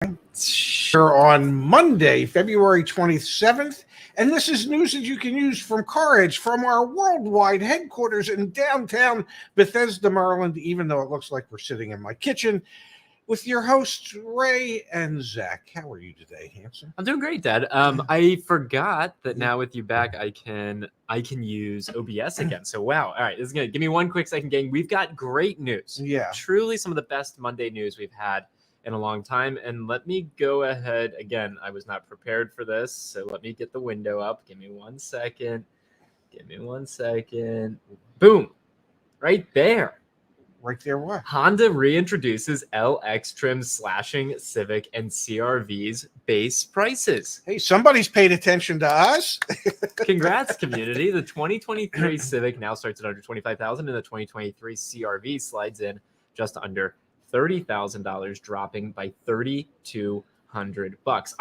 Here on Monday, February 27th. And this is news that you can use from CarEdge from our worldwide headquarters in downtown Bethesda, Maryland, even though it looks like we're sitting in my kitchen with your hosts, Ray and Zach. How are you today, Hanson? I'm doing great, Dad. I forgot that now with you back, I can use OBS again. So wow. All right, this is gonna give me one quick second, gang. We've got great news. Yeah. Truly some of the best Monday news we've had in a long time. And let me go ahead again. I was not prepared for this, so let me get the window up. Give me 1 second. Boom. Right there. Right there, what? Honda reintroduces LX trim slashing Civic and CR-V's base prices. Hey, somebody's paid attention to us. Congrats, community. The 2023 Civic now starts at under $25,000, and the 2023 CR-V slides in just under $30,000, dropping by $3,200. I'm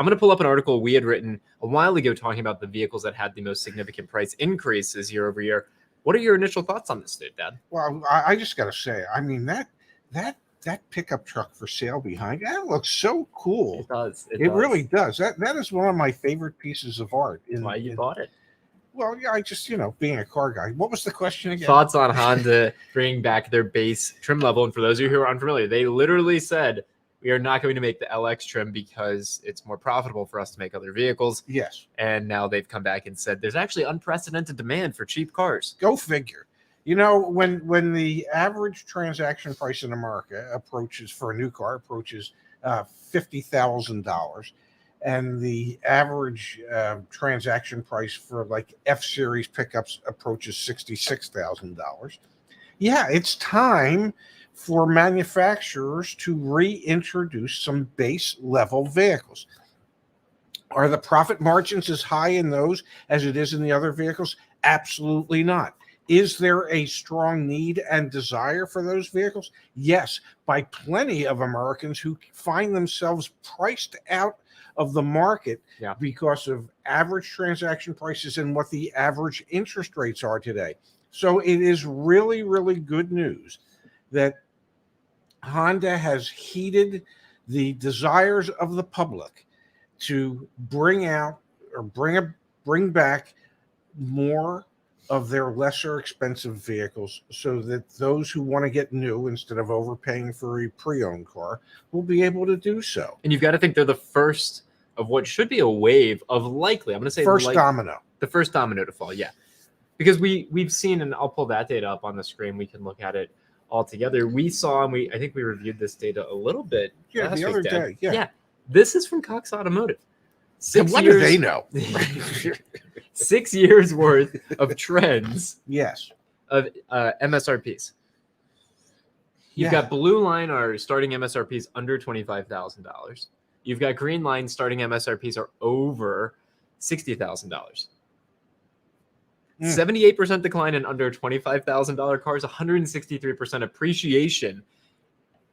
going to pull up an article we had written a while ago talking about the vehicles that had the most significant price increases year over year. What are your initial thoughts on this, dude, Dad? Well, I just got to say, I mean, that pickup truck for sale behind, that looks so cool. It does. It really does. That is one of my favorite pieces of art. Why you bought it? Well, yeah, I just, being a car guy. What was the question again? Thoughts on Honda bringing back their base trim level. And for those of you who are unfamiliar, they literally said, we are not going to make the LX trim because it's more profitable for us to make other vehicles. Yes. And now they've come back and said there's actually unprecedented demand for cheap cars. Go figure. When the average transaction price in America approaches $50,000, and the average transaction price for like F-Series pickups approaches $66,000. Yeah, it's time for manufacturers to reintroduce some base level vehicles. Are the profit margins as high in those as it is in the other vehicles? Absolutely not. Is there a strong need and desire for those vehicles? Yes, by plenty of Americans who find themselves priced out of the market because of average transaction prices and what the average interest rates are today. So it is really, really good news that Honda has heeded the desires of the public to bring back more of their lesser expensive vehicles so that those who want to get new instead of overpaying for a pre-owned car will be able to do so. And you've got to think they're the first of what should be a wave of likely, I'm going to say domino. The first domino to fall, yeah. Because we've seen, and I'll pull that data up on the screen, we can look at it all together. We saw, and I think we reviewed this data a little bit last the other week, day. Yeah. This is from Cox Automotive. What do they know? 6 years worth of trends. Yes. Of MSRPs. You've got blue line are starting MSRPs under $25,000. You've got green line starting MSRPs are over $60,000. 78% decline in under $25,000 cars, 163% appreciation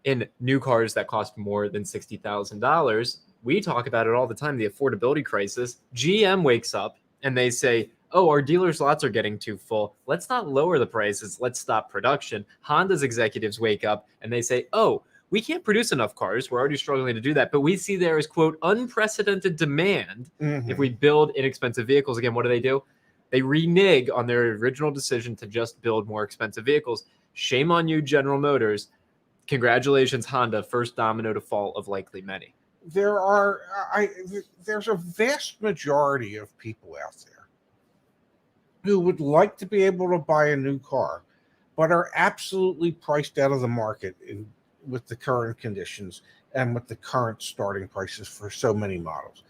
in new cars that cost more than $60,000. We talk about it all the time, the affordability crisis. GM wakes up and they say, oh, our dealers' lots are getting too full. Let's not lower the prices. Let's stop production. Honda's executives wake up and they say, oh, we can't produce enough cars. We're already struggling to do that. But we see there is, quote, unprecedented demand if we build inexpensive vehicles. Again, what do? They renege on their original decision to just build more expensive vehicles. Shame on you, General Motors. Congratulations, Honda. First domino to fall of likely many. There's a vast majority of people out there who would like to be able to buy a new car, but are absolutely priced out of the market with the current conditions and with the current starting prices for so many models.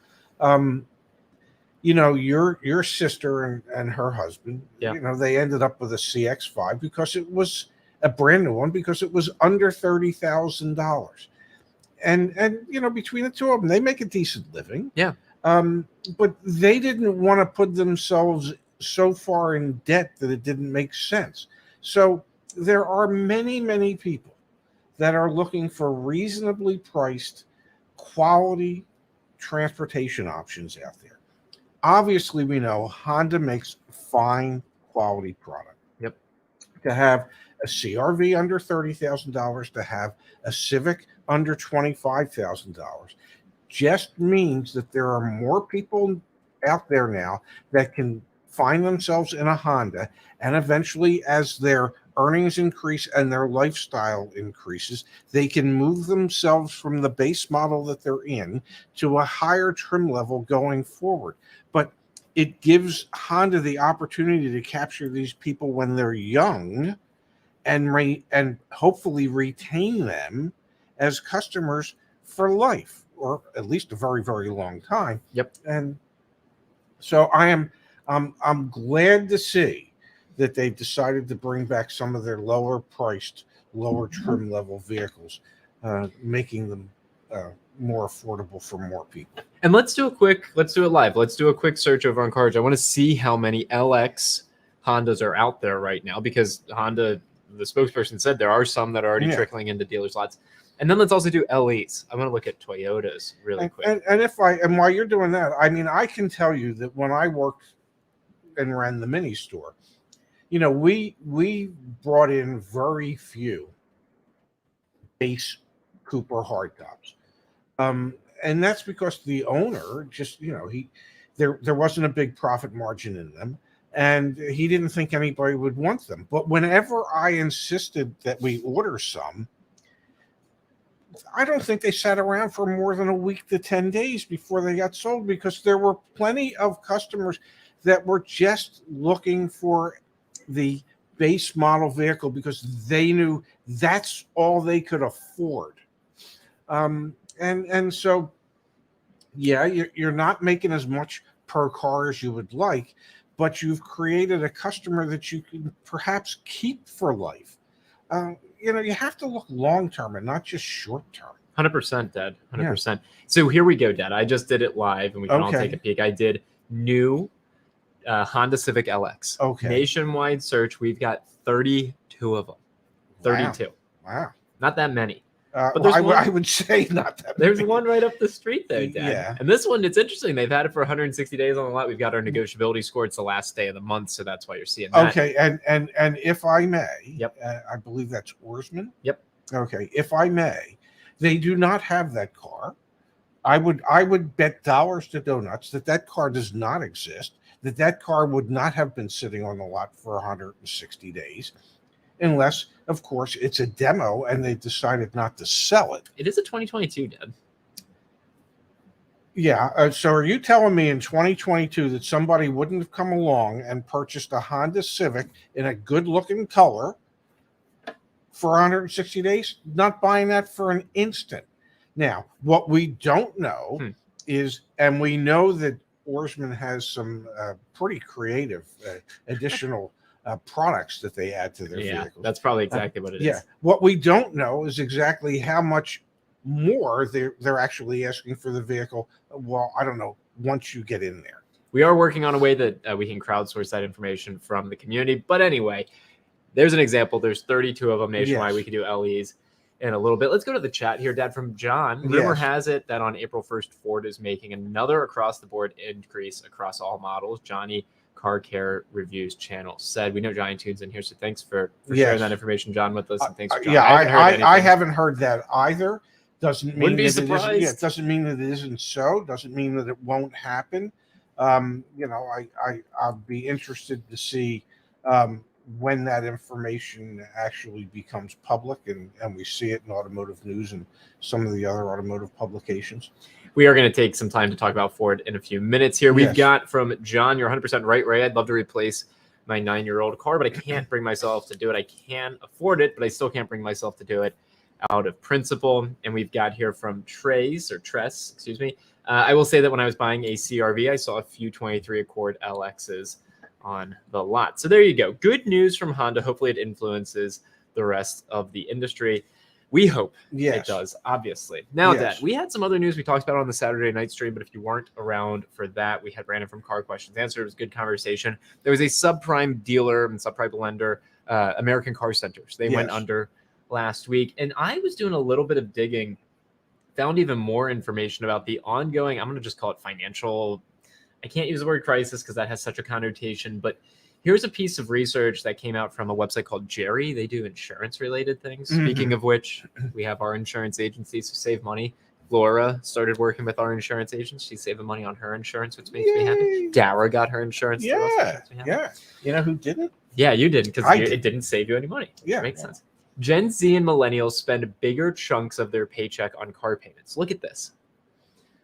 Your sister and her husband, they ended up with a CX-5 because it was a brand new one because it was under $30,000. And between the two of them, they make a decent living. Yeah. But they didn't want to put themselves so far in debt that it didn't make sense. So there are many, many people that are looking for reasonably priced, quality transportation options out there. Obviously, we know Honda makes fine quality product. Yep. To have a CR-V under $30,000, to have a Civic under $25,000, just means that there are more people out there now that can find themselves in a Honda, and eventually, as their earnings increase and their lifestyle increases, they can move themselves from the base model that they're in to a higher trim level going forward. But it gives Honda the opportunity to capture these people when they're young and hopefully retain them as customers for life, or at least a very, very long time. Yep. And so I'm glad to see that they've decided to bring back some of their lower priced, lower trim level vehicles, making them more affordable for more people. And let's do it live. Let's do a quick search over on CarEdge. I want to see how many LX Hondas are out there right now, because Honda, the spokesperson, said there are some that are already trickling into dealers' lots. And then let's also do LEs. I want to look at Toyotas really quick. And while you're doing that, I mean, I can tell you that when I worked and ran the mini store, you know, we brought in very few base Cooper hardtops, and that's because the owner just, you know, there wasn't a big profit margin in them, and he didn't think anybody would want them. But whenever I insisted that we order some, I don't think they sat around for more than a week to 10 days before they got sold, because there were plenty of customers that were just looking for the base model vehicle because they knew that's all they could afford. And so, yeah, you're not making as much per car as you would like, but you've created a customer that you can perhaps keep for life. You know, you have to look long term and not just short term. 100%, Dad. 100%. Yeah. So here we go, Dad. I just did it live, and we can all take a peek. I did new Honda Civic LX. Okay. Nationwide search. We've got 32 of them. 32. Wow. Not that many. But I would say not that There's many. one right up the street there, Dad. Yeah. And this one, it's interesting. They've had it for 160 days on the lot. We've got our negotiability score. It's the last day of the month, so that's why you're seeing that. Okay, and if I may, yep. I believe that's Orsman. Yep. Okay, if I may, they do not have that car. I would bet dollars to donuts that car does not exist, that car would not have been sitting on the lot for 160 days, unless, of course, it's a demo and they decided not to sell it. It is a 2022, Dad. Yeah. So are you telling me in 2022 that somebody wouldn't have come along and purchased a Honda Civic in a good-looking color for 160 days? Not buying that for an instant. Now, what we don't know is, and we know that Orsman has some pretty creative additional products that they add to their vehicles. That's probably exactly what it is. Yeah. What we don't know is exactly how much more they're actually asking for the vehicle. Well, I don't know, once you get in there. We are working on a way that we can crowdsource that information from the community. But anyway, there's an example. There's 32 of them nationwide. Yes. We can do LEs in a little bit. Let's go to the chat here, Dad, from John. Rumor has it that on April 1st, Ford is making another across-the-board increase across all models. Johnny Car Care Reviews channel said. We know Johnny tunes in here, so thanks for sharing that information, John, with us. And thanks for John. I haven't heard that either. Doesn't mean that it doesn't mean that it isn't so. Doesn't mean that it won't happen. You know, I'll be interested to see when that information actually becomes public and we see it in Automotive News and some of the other automotive publications. We are going to take some time to talk about Ford in a few minutes here. We've got from John, you're 100% right, Ray. I'd love to replace my 9-year-old car, but I can't bring myself to do it. I can afford it, but I still can't bring myself to do it out of principle. And we've got here from Tress, excuse me. I will say that when I was buying a CRV, I saw a few 23 Accord LXs on the lot. So there you go. Good news from Honda. Hopefully it influences the rest of the industry. We hope it does, obviously. Now, Dad, we had some other news we talked about on the Saturday night stream, but if you weren't around for that, we had Brandon from Car Questions Answer. It was a good conversation. There was a subprime dealer and subprime lender, American Car Centers. They went under last week, and I was doing a little bit of digging, found even more information about the ongoing, I'm going to just call it financial, I can't use the word crisis because that has such a connotation, but here's a piece of research that came out from a website called Jerry. They do insurance-related things. Speaking of which, we have our insurance agency, so save money. Laura started working with our insurance agent. She's saving money on her insurance, which makes me happy. Yay. Dara got her insurance. through us, which Yeah, makes me happy. yeah. You know who didn't? Yeah, you didn't because I it did. didn't save you any money. Yeah, Makes yeah. sense. Gen Z and millennials spend bigger chunks of their paycheck on car payments. Look at this.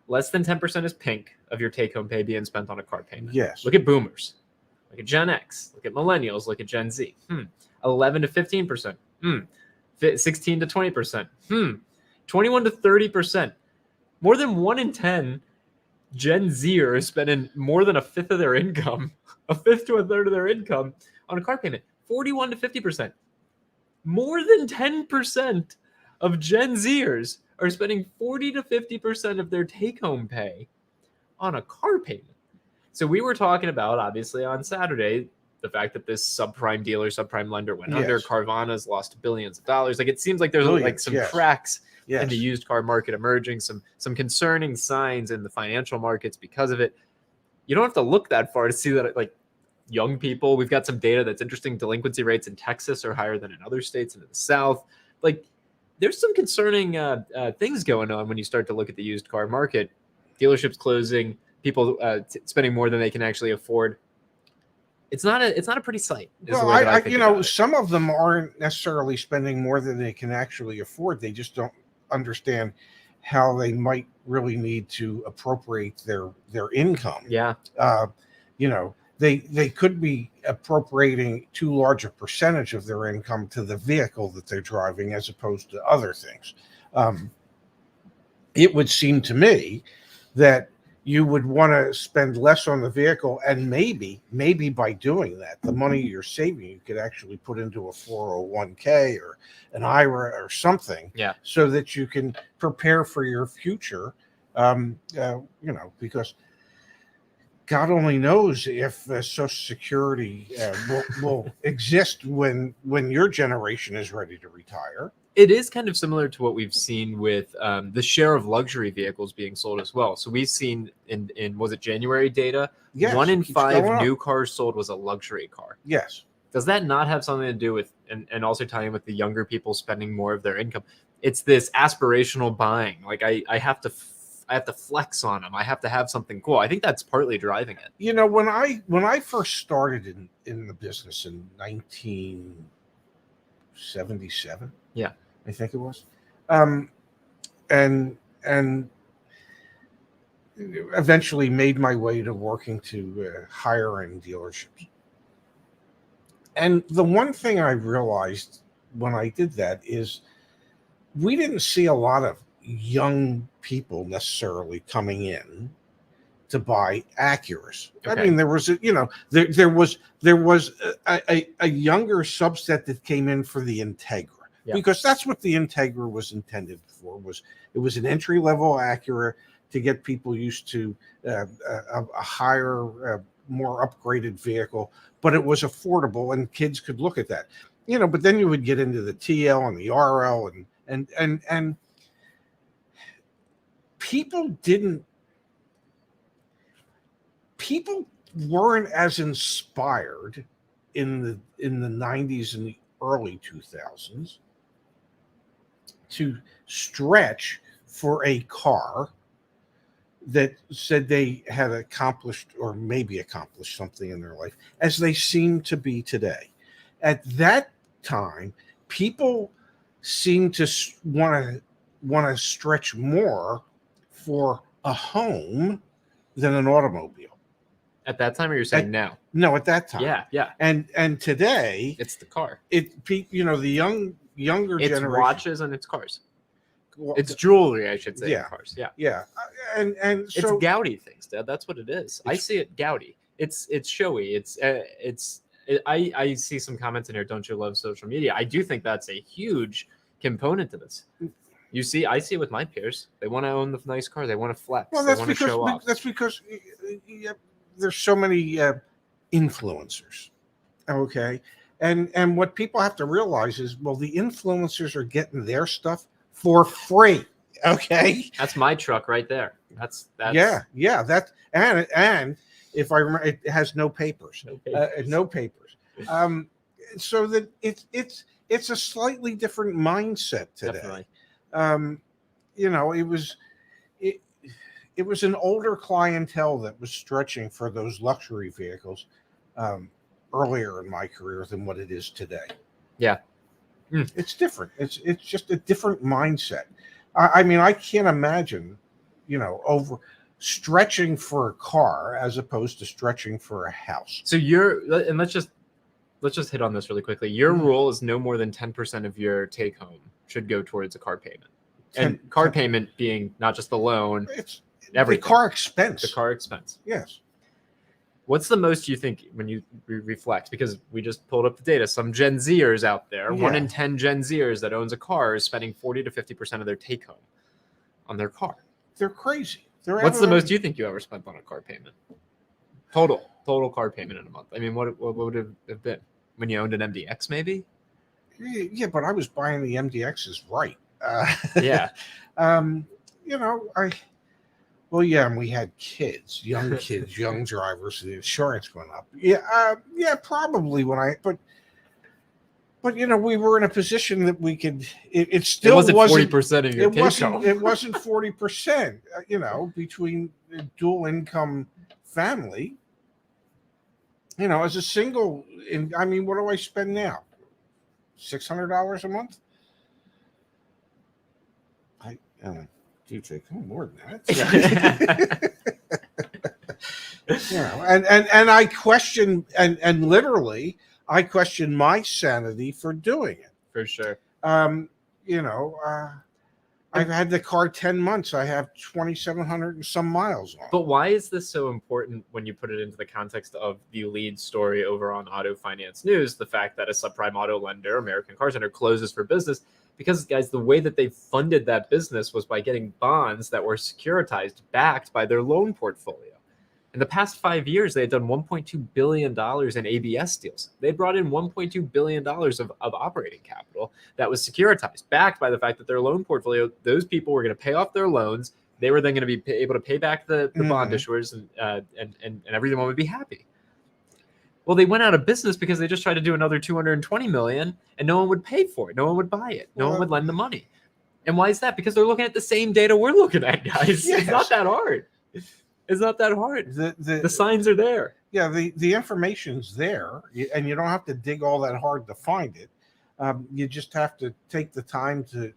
Less than 10% is pink of your take-home pay being spent on a car payment. Yes. Look at boomers. Look at Gen X. Look at millennials. Look at Gen Z. 11 to 15%. 16 to 20%. 21 to 30%. More than 1 in 10 Gen Zer is spending more than a fifth of their income, a fifth to a third of their income on a car payment. 41 to 50%. More than 10% of Gen Zers are spending 40 to 50% of their take-home pay on a car payment. So we were talking about, obviously, on Saturday, the fact that this subprime dealer, subprime lender went under. Yes. Carvana's lost billions of dollars. Like, it seems like there's like Billions, some yes. cracks Yes. in the used car market emerging, some concerning signs in the financial markets because of it. You don't have to look that far to see that, like, young people, we've got some data that's interesting. Delinquency rates in Texas are higher than in other states and in the South. Like, there's some concerning things going on when you start to look at the used car market. Dealerships closing, people spending more than they can actually afford. It's not a pretty sight. Well, some of them aren't necessarily spending more than they can actually afford. They just don't understand how they might really need to appropriate their income. Yeah. They could be appropriating too large a percentage of their income to the vehicle that they're driving as opposed to other things. It would seem to me that you would want to spend less on the vehicle, and maybe by doing that, the money you're saving, you could actually put into a 401k or an IRA or something, so that you can prepare for your future. Because God only knows if Social Security will exist when your generation is ready to retire. It is kind of similar to what we've seen with the share of luxury vehicles being sold as well. So we've seen in was it January data? Yes, 1 in 5 new cars sold was a luxury car. Yes. Does that not have something to do with, and also tying with the younger people spending more of their income? It's this aspirational buying. Like, I have to flex on them. I have to have something cool. I think that's partly driving it. When I first started in the business in 1977, I think it was, and eventually made my way to working to higher-end dealerships. And the one thing I realized when I did that is we didn't see a lot of young people necessarily coming in to buy Acuras. Okay. I mean, there was a younger subset that came in for the Integra, because that's what the Integra was intended for. It was an entry level Acura to get people used to a higher, more upgraded vehicle, but it was affordable and kids could look at that. But then you would get into the TL and the RL and people weren't as inspired in the 90s and the early 2000s to stretch for a car that said they had accomplished or maybe accomplished something in their life, as they seem to be today. At that time, people seem to want to stretch more for a home than an automobile. At that time, or you're saying now? No, at that time. Yeah. And today, it's the car. The younger generation. It's watches and it's cars. It's jewelry, I should say. Yeah. In cars. Yeah. And it's so gaudy things, Dad. That's what it is. I see it gaudy. It's showy. I see some comments in here. Don't you love social media? I do think that's a huge component to this. I see it with my peers. They want to own the nice car. They want to flex. Well, they want to show off. That's because there's so many influencers. Okay. And what people have to realize is, well, the influencers are getting their stuff for free. Okay. That's my truck right there. That's yeah. That and if I remember, it has no papers. No papers. So that it's a slightly different mindset today. Definitely. It was it it was an older clientele that was stretching for those luxury vehicles earlier in my career than what it is today. Yeah. It's different. It's just a different mindset. I mean, I can't imagine, over stretching for a car as opposed to stretching for a house. So and let's just hit on this really quickly. Your rule is no more than 10% of your take home should go towards a car payment. And car payment being not just the loan, it's everything. The car expense. The car expense. Yes. What's the most you think when you reflect? Because we just pulled up the data. Some Gen Zers out there, 1 in 10 Gen Zers that owns a car is spending 40 to 50% of their take home on their car. They're crazy. What's the most you think you ever spent on a car payment? Total car payment in a month. I mean, what would it have been when you owned an MDX? Maybe. Yeah, but I was buying the MDXs right. Yeah. And we had kids, young kids, young drivers. So the insurance went up. Yeah, probably but we were in a position that we could. It still wasn't 40% of your take home. It wasn't 40%. Between a dual income family. As a single, what do I spend now? $600 a month. Do you take more than that? And I question and literally I question my sanity for doing it. For sure. I've had the car 10 months. I have 2,700 and some miles on. But why is this so important when you put it into the context of the lead story over on Auto Finance News? The fact that a subprime auto lender, American Car Center, closes for business. Because, guys, the way that they funded that business was by getting bonds that were securitized, backed by their loan portfolio. In the past 5 years, they had done $1.2 billion in ABS deals. They brought in $1.2 billion of operating capital that was securitized, backed by the fact that their loan portfolio, those people were going to pay off their loans. They were then going to be able to pay back the bond issuers, and everyone would be happy. Well, they went out of business because they just tried to do another $220 million, and no one would pay for it. No one would buy it. No one would lend the money. And why is that? Because they're looking at the same data we're looking at, guys. Yes. It's not that hard. It's not that hard. The signs are there. Yeah, the information's there, and you don't have to dig all that hard to find it. You just have to take the time to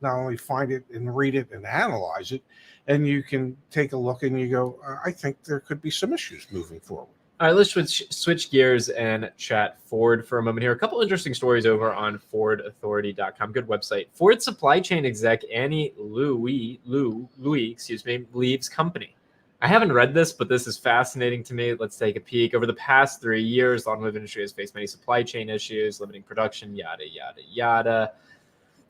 not only find it and read it and analyze it, and you can take a look and you go, I think there could be some issues moving forward. All right, let's switch gears and chat Ford for a moment here. A couple interesting stories over on FordAuthority.com. Good website. Ford supply chain exec Annie Louie, leaves company. I haven't read this, but this is fascinating to me. Let's take a peek. Over the past 3 years, the automotive industry has faced many supply chain issues, limiting production, yada, yada, yada.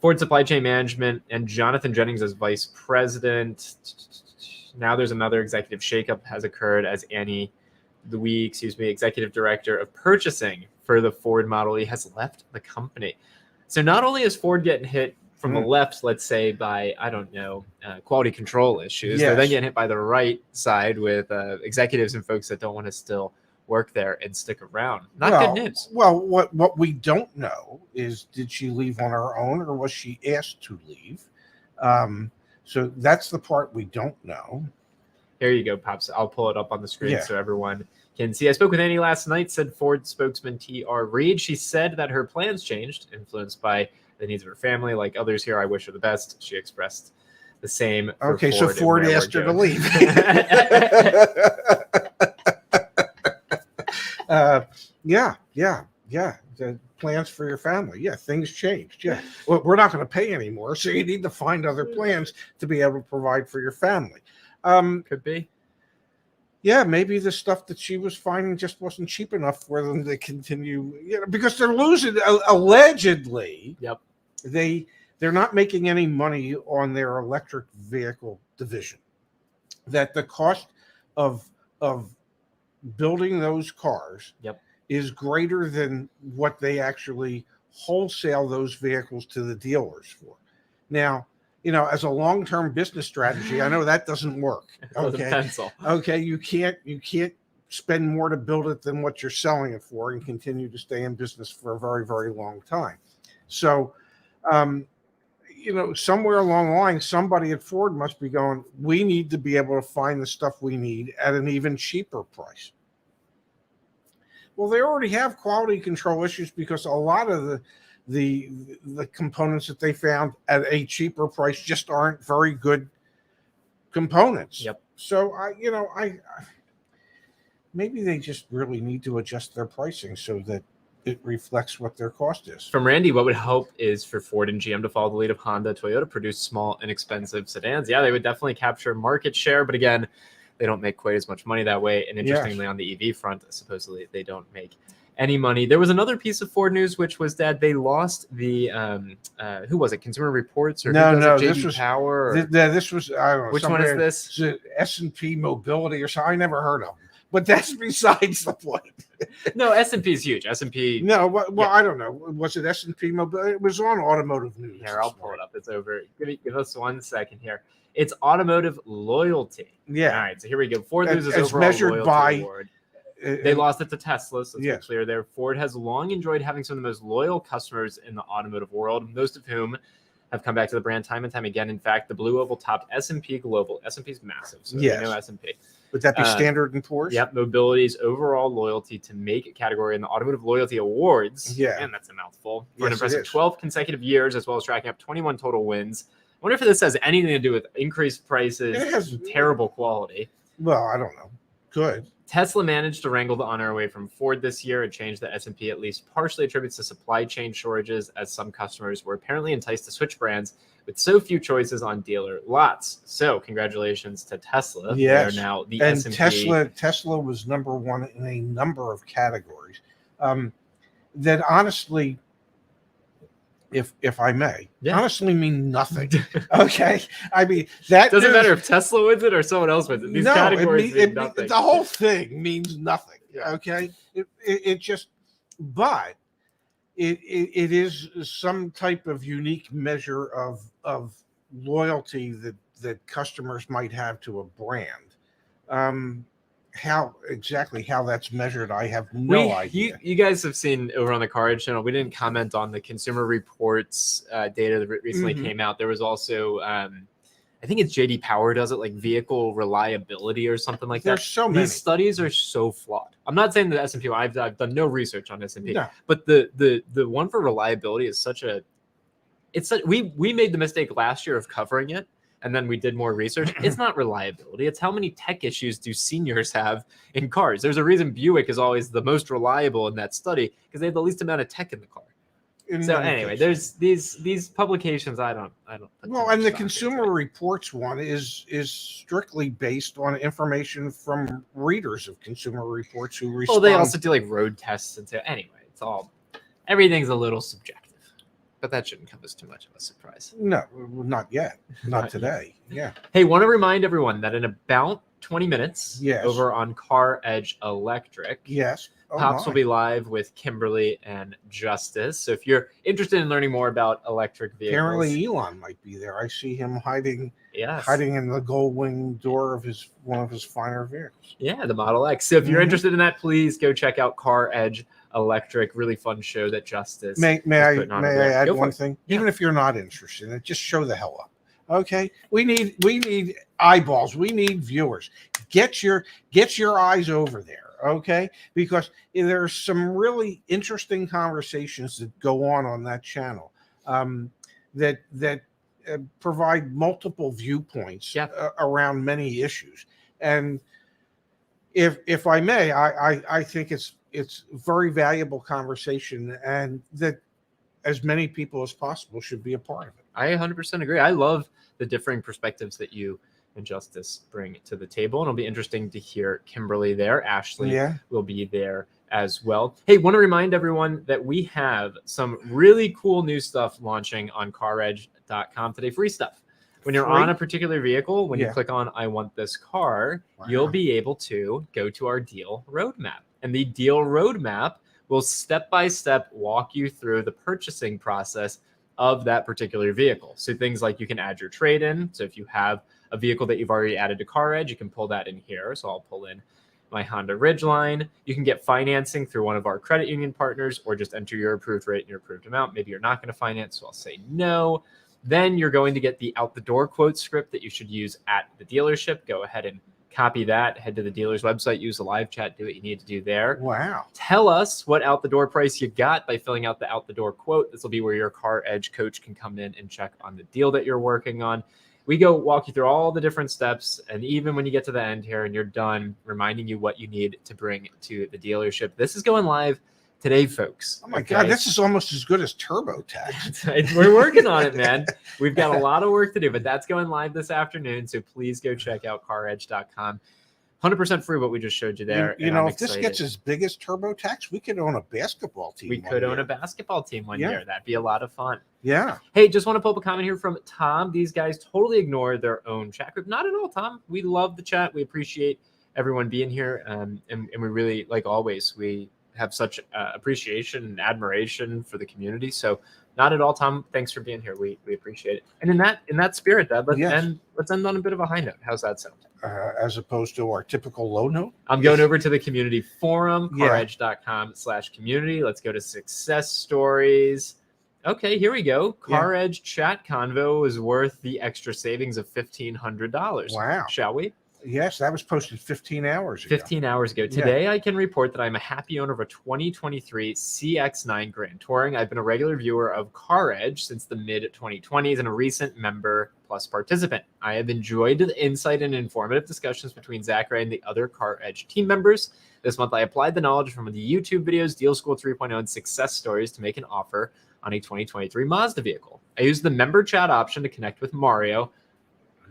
Ford supply chain management and Jonathan Jennings as vice president. Now there's another executive shakeup has occurred as Annie Louie, executive director of purchasing for the Ford Model E, has left the company. So not only is Ford getting hit from the left, let's say, by, quality control issues, they're then getting hit by the right side with executives and folks that don't want to still work there and stick around. Good news. Well, what we don't know is, did she leave on her own or was she asked to leave? So that's the part we don't know. Here you go, Pops. I'll pull it up on the screen so everyone can see. I spoke with Annie last night, said Ford spokesman T.R. Reid. She said that her plans changed, influenced by the needs of her family. Like others here, I wish her the best. She expressed the same. Okay, so Ford asked her to leave. Yeah. The plans for your family. Yeah, things changed. Yeah. Well, we're not going to pay anymore, so you need to find other plans to be able to provide for your family. Could be. Yeah, maybe the stuff that she was finding just wasn't cheap enough for them to continue, because they're losing, allegedly. Yep. They're not making any money on their electric vehicle division. That the cost of building those cars is greater than what they actually wholesale those vehicles to the dealers for. Now, as a long-term business strategy, I know that doesn't work. Okay, you can't spend more to build it than what you're selling it for and continue to stay in business for a very, very long time. So, somewhere along the line, somebody at Ford must be going, we need to be able to find the stuff we need at an even cheaper price. Well, they already have quality control issues because a lot of the components that they found at a cheaper price just aren't very good components. Yep. So I maybe they just really need to adjust their pricing so that it reflects what their cost is. From Randy, what would help is for Ford and GM to follow the lead of Honda, Toyota, produce small, inexpensive sedans. Yeah, they would definitely capture market share, but again, they don't make quite as much money that way. And interestingly, on the EV front, supposedly they don't make any money. There was another piece of Ford news, which was that they lost the who was it? Consumer Reports or this was Power? Or, this was I don't know. Which one is this? S&P Mobility or something. I never heard of them. But that's besides the point. No, S&P is huge. S&P. No, well, I don't know. Was it S&P Mobility? It was on Automotive News. Here, I'll pull it up. It's over. Give us 1 second here. It's Automotive Loyalty. Yeah. All right, so here we go. Ford loses as overall measured loyalty by. Award. They lost it to Tesla, so yes. it's clear there. Ford has long enjoyed having some of the most loyal customers in the automotive world, most of whom have come back to the brand time and time again. In fact, the Blue Oval topped S&P Global. S&P is massive, so yes. you know S&P. Would that be Standard & Poor's? Yep, Mobility's overall loyalty to make category in the Automotive Loyalty Awards. Yeah. Man, that's a mouthful. For yes, an impressive 12 consecutive years, as well as tracking up 21 total wins. I wonder if this has anything to do with increased prices and terrible quality. Well, I don't know. Good. Tesla managed to wrangle the honor away from Ford this year, a change that S&P at least partially attributes to supply chain shortages, as some customers were apparently enticed to switch brands with so few choices on dealer lots. So congratulations to Tesla. Yes. They're now the and S&P. Tesla was number one in a number of categories. That honestly, if I may, honestly mean nothing. Okay, I mean that doesn't matter if Tesla wins it or someone else wins it. These categories mean nothing. The whole thing means nothing. Yeah. Okay, it just, but it is some type of unique measure of loyalty that customers might have to a brand. How that's measured, I have no idea. You guys have seen over on the CarEdge channel, we didn't comment on the Consumer Reports data that recently came out. There was also, I think it's JD Power does it, like vehicle reliability or something like that. There's so many. These studies are so flawed. I'm not saying the S&P. I've done no research on S&P, no. But the one for reliability is we made the mistake last year of covering it. And then we did more research. It's not reliability. It's how many tech issues do seniors have in cars. There's a reason Buick is always the most reliable in that study because they have the least amount of tech in the car. So anyway, there's these publications. I don't. Well, and the Consumer Reports one is strictly based on information from readers of Consumer Reports who respond. Well, they also do like road tests and so anyway, everything's a little subjective. But that shouldn't come as too much of a surprise. No, not yet. Not today. Yeah. Hey, want to remind everyone that in about 20 minutes, yes, over on CarEdge Electric, yes, Pops will be live with Kimberly and Justice. So if you're interested in learning more about electric vehicles, apparently Elon might be there. I see him hiding in the gold wing door of one of his finer vehicles. Yeah, the Model X. So if you're interested in that, please go check out CarEdge Electric. Really fun show that Justice. May I add one thing? Yeah. Even if you're not interested in it, just show the hell up. Okay, we need eyeballs. We need viewers. Get your eyes over there. Okay, because there's some really interesting conversations that go on that channel that provide multiple viewpoints around many issues. And if I may, I think it's very valuable conversation, and that as many people as possible should be a part of it. I 100% agree. I love the differing perspectives that you and Justice bring to the table, and it'll be interesting to hear Kimberly there. Ashley will be there as well. Hey, want to remind everyone that we have some really cool new stuff launching on CarEdge.com today. Free stuff. When you're on a particular vehicle, when you click on I want this car, you'll be able to go to our deal roadmap. And the deal roadmap will step-by-step walk you through the purchasing process of that particular vehicle. So things like you can add your trade-in. So if you have a vehicle that you've already added to CarEdge, you can pull that in here. So I'll pull in my Honda Ridgeline. You can get financing through one of our credit union partners, or just enter your approved rate and your approved amount. Maybe you're not going to finance, so I'll say no. Then you're going to get the out the door quote script that you should use at the dealership. Go ahead and copy that, head to the dealer's website, use the live chat, do what you need to do there. Wow. Tell us what out the door price you got by filling out the out the door quote. This will be where your CarEdge coach can come in and check on the deal that you're working on. We go walk you through all the different steps. And even when you get to the end here and you're done, reminding you what you need to bring to the dealership. This is going live today, folks. Oh my God, this is almost as good as TurboTax. We're working on it, man. We've got a lot of work to do, but that's going live this afternoon. So please go check out CarEdge.com. 100% free what we just showed you there. You know, if this gets as big as TurboTax, we could own a basketball team. We could own a basketball team one year. That'd be a lot of fun. Yeah. Hey, just want to pull up a comment here from Tom. These guys totally ignore their own chat group. Not at all, Tom. We love the chat. We appreciate everyone being here. And we really, like always, we have such appreciation and admiration for the community. So not at all, Tom. Thanks for being here. We appreciate it. And in that spirit, Dad, let's end on a bit of a high note. How's that sound? As opposed to our typical low note? I'm going over to the community forum, caredge.com/community. Let's go to success stories. Okay, here we go. CarEdge chat convo is worth the extra savings of $1,500. Wow. Shall we? Yes, that was posted 15 hours ago. 15 hours ago. Today, I can report that I'm a happy owner of a 2023 CX-9 Grand Touring. I've been a regular viewer of CarEdge since the mid-2020s and a recent member plus participant. I have enjoyed the insight and informative discussions between Zachary and the other CarEdge team members. This month, I applied the knowledge from the YouTube videos, Deal School 3.0, and success stories to make an offer on a 2023 Mazda vehicle. I used the member chat option to connect with Mario.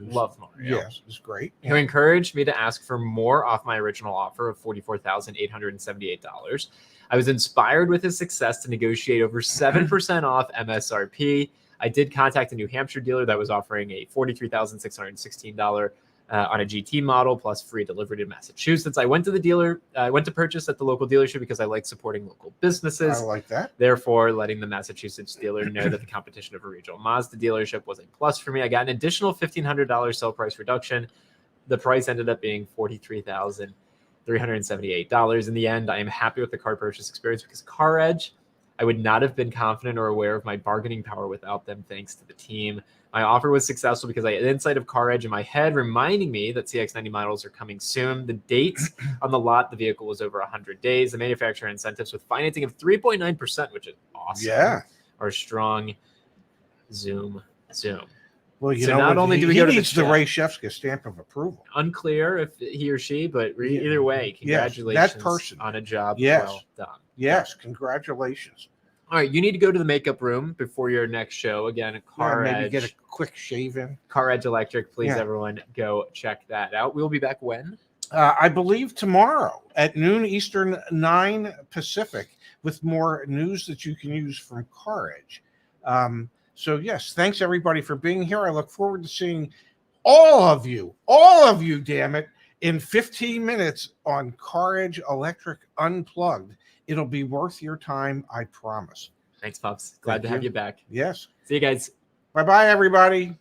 Love Mario. Yes, it's great. Who encouraged me to ask for more off my original offer of $44,878. I was inspired with his success to negotiate over 7% off MSRP. I did contact a New Hampshire dealer that was offering a $43,616 on a GT model plus free delivery to Massachusetts. I went to the dealer. I went to purchase at the local dealership because I like supporting local businesses. I like that. Therefore, letting the Massachusetts dealer know that the competition of a regional Mazda dealership was a plus for me. I got an additional $1,500 sell price reduction. The price ended up being $43,378. In the end, I am happy with the car purchase experience because CarEdge, I would not have been confident or aware of my bargaining power without them, thanks to the team. My offer was successful because I had an insight of CarEdge in my head, reminding me that CX-90 models are coming soon. The dates on the lot, the vehicle was over 100 days. The manufacturer incentives with financing of 3.9%, which is awesome. Yeah. Are strong. Zoom. Well, you So know, not only do we go to the needs the chat. Ray Shefska stamp of approval. Unclear if he or she, but either way, Yes, congratulations that person. on a job well done. Yes, congratulations. All right, you need to go to the makeup room before your next show. Again, CarEdge. Maybe get a quick shave in. CarEdge Electric. Please, everyone, go check that out. We'll be back when? I believe tomorrow at noon Eastern, 9 Pacific, with more news that you can use from CarEdge. So, yes, thanks, everybody, for being here. I look forward to seeing all of you, damn it, in 15 minutes on CarEdge Electric Unplugged. It'll be worth your time, I promise. Thanks, Pops. Glad to have you back. Yes. See you guys. Bye-bye, everybody.